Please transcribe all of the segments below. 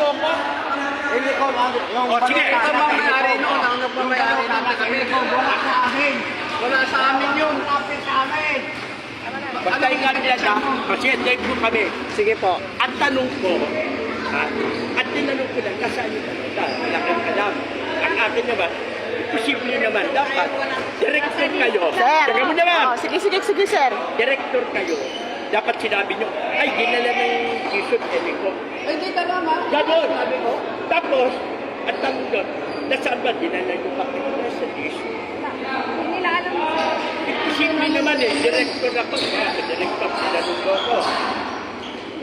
mo ko? Hindi ko yung O sige, balita ito na mga kay may-ari Nico. noon, ang nagmamayari namin kami. Wala sa amin. Wala sa amin yun. Lapit sa amin. Basta ingat niya siya, kasi hindi po kami. Sige po. At tanong ko, at tinanong ko lang, kasaan yung kanila? Wala kang alam. Ang akin naman, posible naman, dapat, director kayo. Sir. Teka mo naman, Oh, sige, sir. director kayo. Dapat sinabi nyo, ay, dinala ng Jesus, ko. Hindi tama. Ganon. Tapos, at tanong doon, nasaan ba dinala nyo kami sa Jesus? Hindi nila alam. Posible naman director ako, director sinanong ko.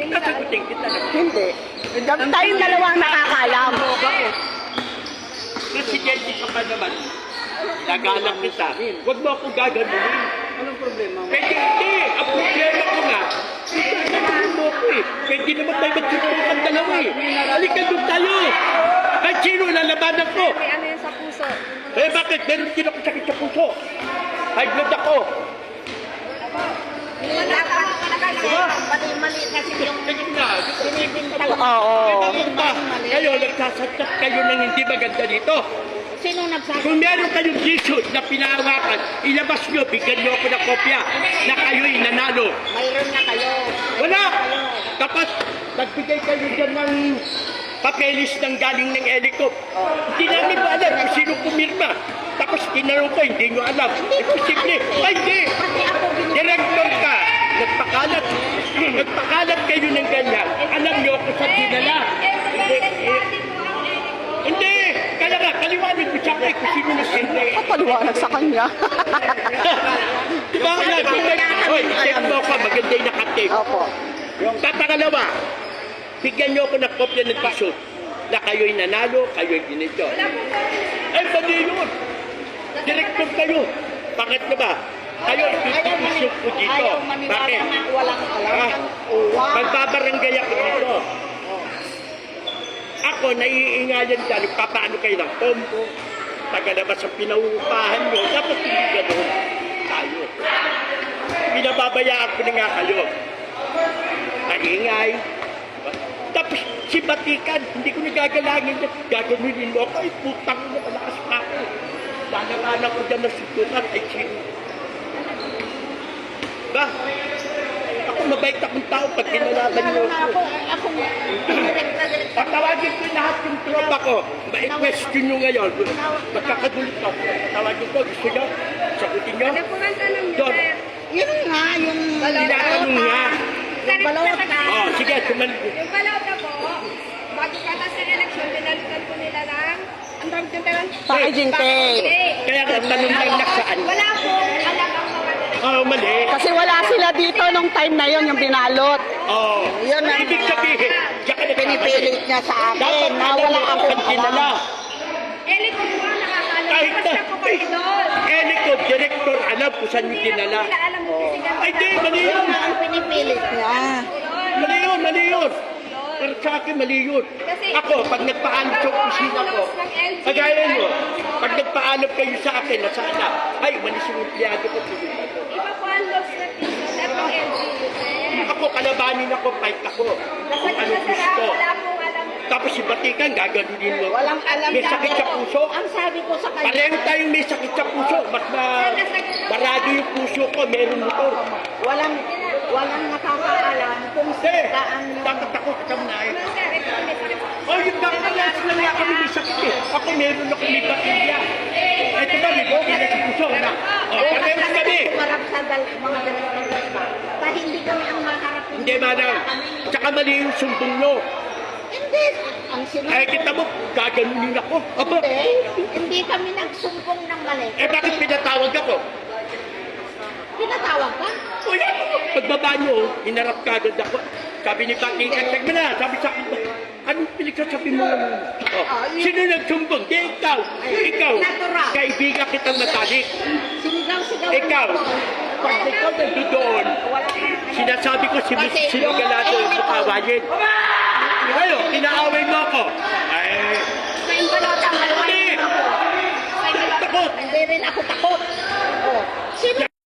Nasagutin kita na. Hindi. Tayong dalawang nakakalam. Presidente ka pa naman, nagalang kita. Huwag mo akong gaganunin. Anong problema mo? Pwede hindi. Ang problema ko nga, gaganunin mo ako eh. Pwede naman tayo magtutukan dalawa eh. Halika doon tayo. Kahit sino lalabanan ko. May ano yun sa puso. Eh bakit? Meron din ako sakit sa puso. High blood ako. Mali kasi yung Tingin na. Oo. Bakit ba? Kayo, nagsasatsak kayo ng hindi maganda dito. sino nagsabi? Kung meron kayong Jesus na pinahawakan, ilabas nyo, bigyan nyo ako ng kopya na kayo'y nanalo. Mayroon na kayo. Wala! Tapos, nagbigay kayo dyan ng papelis ng galing ng helicop. Hindi namin ba alam kung sino pumirma. Tapos, tinanong ko, hindi nyo alam. Imposible. Ay, hindi! Pati ako Director ka! Nagpakalat kayo ng ganyan. Alam nyo kung saan dinala. Hindi! Kaya nga, paliwanag ko siya kung sino nag-sende. Paliwanag sa kanya. Diba nga, hoy, check mo ako, maganda yung nakatake. Opo. Papakalawa, bigyan nyo ako ng kopya ng pasyon na kayo'y nanalo, kayo'y ginito. Eh, mali yun. Director kayo. Bakit na ba? Kayo, isusunod ko dito. ayaw maniwala Bakit? na walang alam ng uwa. Magbabarangay ako dito. Ako, naiingayan dyan, papaano kayo ng pompo, tagalabas ang pinauupahan nyo, dapat hindi gano'n tayo. Pinababayaan ko na nga kayo. Naingay. Tapos, si Batikan, hindi ko nagagalangin na gaganunin mo ako, ay putang na malakas pa ako. Lalakanan ko dyan ng suntukan, ay sino. Ba? Ako mabait akong tao pag kinalaban nyo ako. Ako, Patawagin ko lahat yung tropa ko. Ma-question nyo ngayon. Magkakagulit ako. Patawagin ko. Gusto nyo? Sagutin nyo? ano po ang tanong niyo, Doon. sir? Yun nga, yung... Tinatanong nga. Yung balota. Oh, sige. Yung balota po, bago katas ng eleksyon, pinalitan po nila ng, ang dami yung tayo? Packaging tape. Kaya nga, tanong lang na saan. Wala po, alam ang mga Oh, mali. Kasi wala sila dito nung time na yon yung binalot. Oh. Yun ang Ibig sabihin, diyan ka pinipilit niya sa Dapat akin na wala ang akong kinala. Eli ko po ang nakakaalam. Kahit na. Basta po kayo doon. Helicop, director, alam kung saan yung dinala. Hindi nila alam yung pisigan. Ay, di, mali yun. ang pinipilit niya. Mali yun, mali yun. Pero sa akin, mali yun. Ako, pag nagpaalam sa opisina ko, kagaya nyo, pag nagpaalam kayo sa akin na sana, ay, malis yung empleyado ko. Iba po ang laws na pisigan. At ang LGU, sir. Ako, kalabanin ako, fight ako. Kung Basta ano kita, sir, gusto. wala pong alam. Tapos si Batikan, gaganunin mo. Walang alam May sakit sa puso. Ang sabi ko sa kanya, Pareho tayong may sakit sa puso. Mas marado yung puso ko, meron motor. walang nakakaalam kung Sir, saan yung... tatatakot ka na eh. Ano, sir, ito may sakit. Oh, yung kakalas na nga kami may sakit eh. Ako meron ako may bakilya. Ito ba, may bakilya sa puso na. Oh, pareho kami. Marap sa mga dalawang iba. Dahil hindi kami ang maharap. Hindi, manang. Tsaka mali yung sumbong nyo. Hindi. Ang sinabi. Ay, kita mo, gaganunin ako. Aba, Hindi kami nagsumbong ng mali. eh bakit pinatawag ako? Pinatawag ka? Wala. Pagbaba nyo, hinarap ka agad ako. Sabi ni Batikan, check mo na. Sabi sa akin, anong pinagsasabi mo? Oh, sino nagsumbong? Di ikaw. Ikaw. Kaibigan kitang matalik. Sinigaw-sigaw. Ikaw. Pag ikaw nagdoon, sinasabi ko si Miss Sinigalado ang mukhawayin. Ngayon, inaaway mo ako. Ay, Sa yung balota, hindi. maluwain ako. Sa yung balota, Takot. Hindi rin ako takot. Oh. Sino